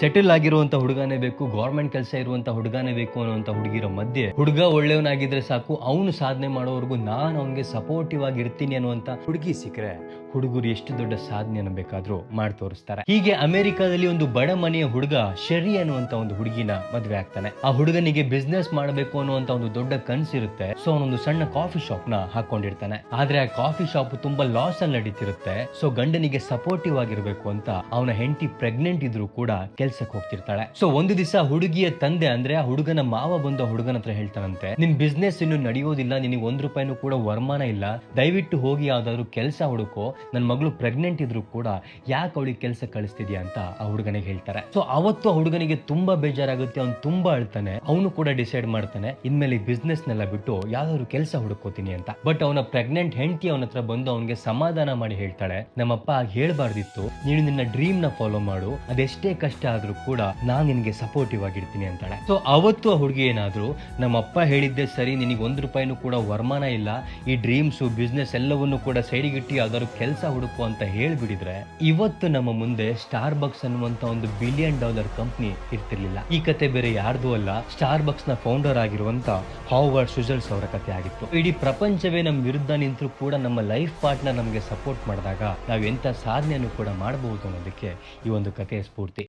Settle ಆಗಿರುವಂತ ಹುಡುಗನೇ ಬೇಕು, government ಕೆಲಸ ಇರುವಂತ ಹುಡುಗನೇ ಬೇಕು ಅನ್ನುವಂತ ಹುಡುಗಿರೋ ಮಧ್ಯೆ ಹುಡುಗ ಒಳ್ಳೆಯವನಾಗಿದ್ರೆ ಸಾಕು, ಅವನು ಸಾಧನೆ ಮಾಡೋವರೆಗೂ ನಾನು ಅವನಿಗೆ ಸಪೋರ್ಟಿವ್ ಆಗಿರ್ತೀನಿ ಅನ್ನುವಂತ ಹುಡುಗಿ ಸಿಕ್ಕರೆ ಹುಡುಗರು ಎಷ್ಟು ದೊಡ್ಡ ಸಾಧನೆಯನ್ನು ಬೇಕಾದ್ರೂ ಮಾಡಿ ತೋರಿಸ್ತಾರೆ. ಹೀಗೆ ಅಮೆರಿಕಾದಲ್ಲಿ ಒಂದು ಬಡ ಮನೆಯ ಹುಡುಗ ಶೆರಿ ಅನ್ನುವಂತ ಒಂದು ಹುಡುಗಿನ ಮದ್ವೆ ಆಗ್ತಾನೆ. ಆ ಹುಡುಗನಿಗೆ ಬಿಸ್ನೆಸ್ ಮಾಡಬೇಕು ಅನ್ನುವಂತ ಒಂದು ದೊಡ್ಡ ಕನಸಿರುತ್ತೆ. ಸೊ ಅವನೊಂದು ಸಣ್ಣ ಕಾಫಿ ಶಾಪ್ ನ ಹಾಕೊಂಡಿರ್ತಾನೆ. ಆದ್ರೆ ಆ ಕಾಫಿ ಶಾಪ್ ತುಂಬಾ ಲಾಸ್ ಅಲ್ಲಿ ನಡೀತಿರುತ್ತೆ. ಸೊ ಗಂಡನಿಗೆ ಸಪೋರ್ಟಿವ್ ಆಗಿರ್ಬೇಕು ಅಂತ ಅವನ ಹೆಂಡತಿ ಪ್ರೆಗ್ನೆಂಟ್ ಇದ್ರು ಕೂಡ ಕೆಲ್ಸಕ್ಕೆ ಹೋಗ್ತಿರ್ತಾಳೆ. ಸೊ ಒಂದು ದಿವಸ ಹುಡುಗಿಯ ತಂದೆ ಅಂದ್ರೆ ಆ ಹುಡುಗನ ಮಾವ ಬಂದು ಆ ಹುಡುಗನ ಹತ್ರ ಹೇಳ್ತಾನಂತೆ, ನಿನ್ ಬಿಸ್ನೆಸ್ ಇನ್ನು ನಡೆಯೋದಿಲ್ಲ, ನಿನಗೆ ₹1 ಕೂಡ ವರಮಾನ ಇಲ್ಲ, ದಯವಿಟ್ಟು ಹೋಗಿ ಯಾವ್ದಾದ್ರು ಕೆಲಸ ಹುಡುಕೋ, ನನ್ನ ಮಗಳು ಪ್ರೆಗ್ನೆಂಟ್ ಇದ್ರು ಕೂಡ ಯಾಕೆ ಅವಳಿಗೆ ಕೆಲಸ ಕಳಿಸ್ತಿದ್ಯಾ ಅಂತ ಆ ಹುಡುಗನಿಗೆ ಹೇಳ್ತಾರೆ. ಸೊ ಅವತ್ತು ಆ ಹುಡುಗನಿಗೆ ತುಂಬಾ ಬೇಜಾರಾಗುತ್ತೆ, ಅವ್ನು ತುಂಬಾ ಅಳ್ತಾನೆ. ಅವನು ಕೂಡ ಡಿಸೈಡ್ ಮಾಡ್ತಾನೆ, ಇನ್ಮೇಲೆ ಈ ಬಿಸ್ನೆಸ್ ನೆಲ್ಲ ಬಿಟ್ಟು ಯಾವ್ದಾದ್ರು ಕೆಲಸ ಹುಡುಕೋತೀನಿ ಅಂತ. ಬಟ್ ಅವನ ಪ್ರೆಗ್ನೆಂಟ್ ಹೆಂಡತಿ ಅವನ ಹತ್ರ ಬಂದು ಅವನಿಗೆ ಸಮಾಧಾನ ಮಾಡಿ ಹೇಳ್ತಾಳೆ, ನಮ್ಮಪ್ಪ ಹೇಳ್ಬಾರ್ದಿತ್ತು, ನೀನು ನಿನ್ನ ಡ್ರೀಮ್ ನ ಫಾಲೋ ಮಾಡು, ಅದೆಷ್ಟೇ ಕಷ್ಟ ಆದ್ರೂ ಕೂಡ ನಾನ್ ನಿನ್ಗೆ ಸಪೋರ್ಟಿವ್ ಆಗಿರ್ತೀನಿ ಅಂತಾಳೆ. ಸೊ ಅವತ್ತು ಆ ಹುಡುಗಿ ಏನಾದ್ರು, ನಮ್ಮಪ್ಪ ಹೇಳಿದ್ದೆ ಸರಿ, ನಿನಗೆ ₹1 ಕೂಡ ವರಮಾನ ಇಲ್ಲ, ಈ ಡ್ರೀಮ್ಸ್ ಬಿಸ್ನೆಸ್ ಎಲ್ಲವನ್ನೂ ಕೂಡ ಸೈಡಿಗಿಟ್ಟು ಯಾವ್ದಾದ್ರು ಕೆಲಸ ಹುಡುಕು ಅಂತ ಹೇಳ್ಬಿಡಿದ್ರೆ ಇವತ್ತು ನಮ್ಮ ಮುಂದೆ ಸ್ಟಾರ್ ಬಕ್ಸ್ ಅನ್ನುವಂತ ಒಂದು $1 ಬಿಲಿಯನ್ ಕಂಪ್ನಿ ಇರ್ತಿರ್ಲಿಲ್ಲ. ಈ ಕತೆ ಬೇರೆ ಯಾರ್ದು ಅಲ್ಲ, ಸ್ಟಾರ್ ಬಕ್ಸ್ ನ ಫೌಂಡರ್ ಆಗಿರುವಂತ ಹಾವರ್ಡ್ ಶುಜಲ್ಸ್ ಅವರ ಕತೆ ಆಗಿತ್ತು. ಇಡೀ ಪ್ರಪಂಚವೇ ನಮ್ಮ ವಿರುದ್ಧ ನಿಂತರೂ ಕೂಡ ನಮ್ಮ ಲೈಫ್ ಪಾರ್ಟ್ನರ್ ನಮಗೆ ಸಪೋರ್ಟ್ ಮಾಡಿದಾಗ ನಾವು ಎಂತ ಸಾಧನೆಯನ್ನು ಕೂಡ ಮಾಡಬಹುದು ಅನ್ನೋದಕ್ಕೆ ಈ ಒಂದು ಕಥೆಯ ಸ್ಫೂರ್ತಿ.